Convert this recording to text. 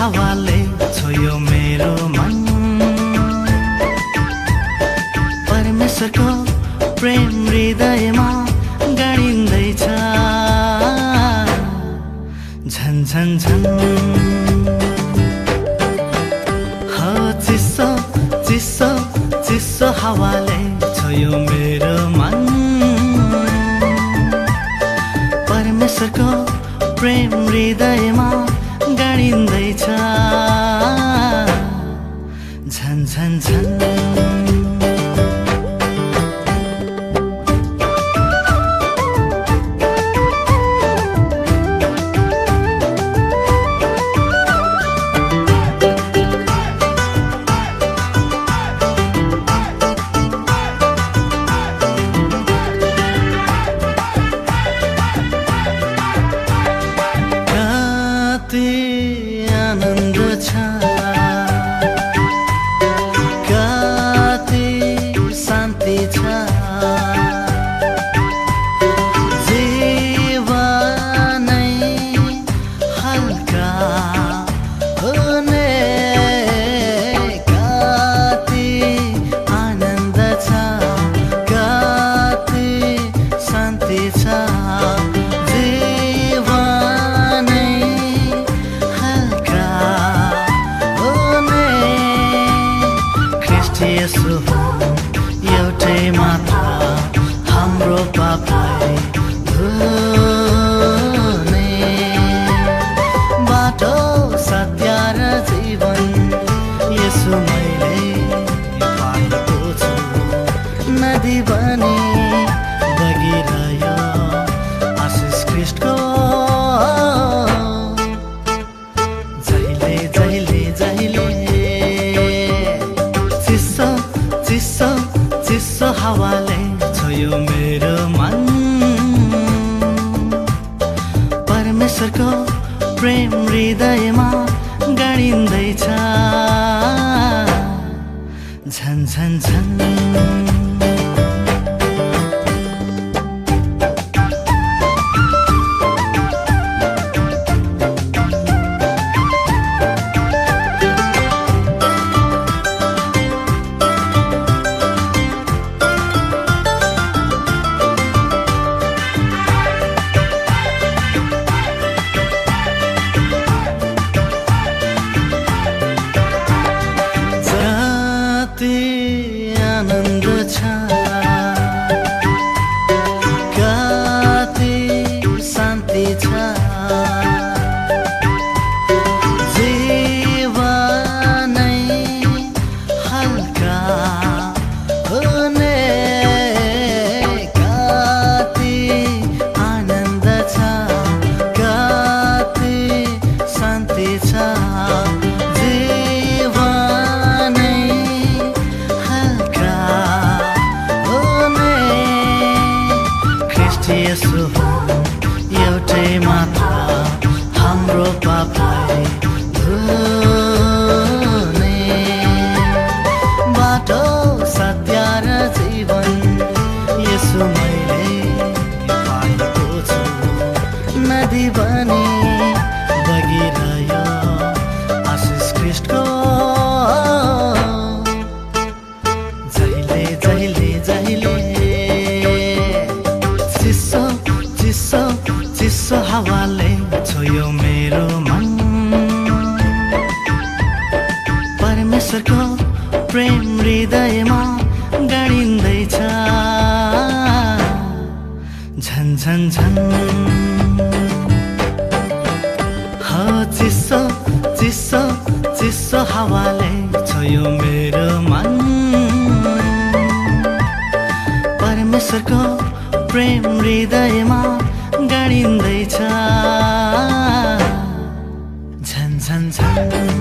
हावाले छोयो मेरो मन। परमेश्वरको प्रेम हृदयमा गाडिँदैछ झन झन झन। हो चिसो चिसो चिसो हावाले छोयो मेरो मन। परमेश्वरको प्रेम हृदयमा गाडिँदैछ झन झन झन। आनन्द छ कति शान्ति छ जीवनै हल्का हुने कति आनन्द छ कति शान्ति छ यसो एउटै मात्र हाम्रो पापलाई धुने बाटो सत्य र जीवन यसो मैले पाएको छु। नदी बनी बगिरह्यो आशिष ख्रीष्टको जहिले जहिले जहिले। चिसो चिसो हावाले छोयो मेरो मन। परमेश्वरको प्रेम हृदयमा गाडिँदैछ झन झन झन। आनन्द छ कति शान्ति छ जीवनै हल्का हुने कति आनन्द छ कति शान्ति छ यसो एउटै मात्र हाम्रो पापलाई धुने बाटो सत्य र जीवन यसो मैले पाएको छु। नदी बनी बगिरह्यो आशिष ख्रीष्टको जहिले जहिले जहिले। चिसो चिसो हावाले छोयो मेरो मन। परमेश्वरको प्रेम हृदयमा गाडिँदैछ झन झन झन। हो चिसो चिसो चिसो हावाले छोयो मेरो मन। परमेश्वरको प्रेम हृदयमा गाडिँदैछ झन झन झन।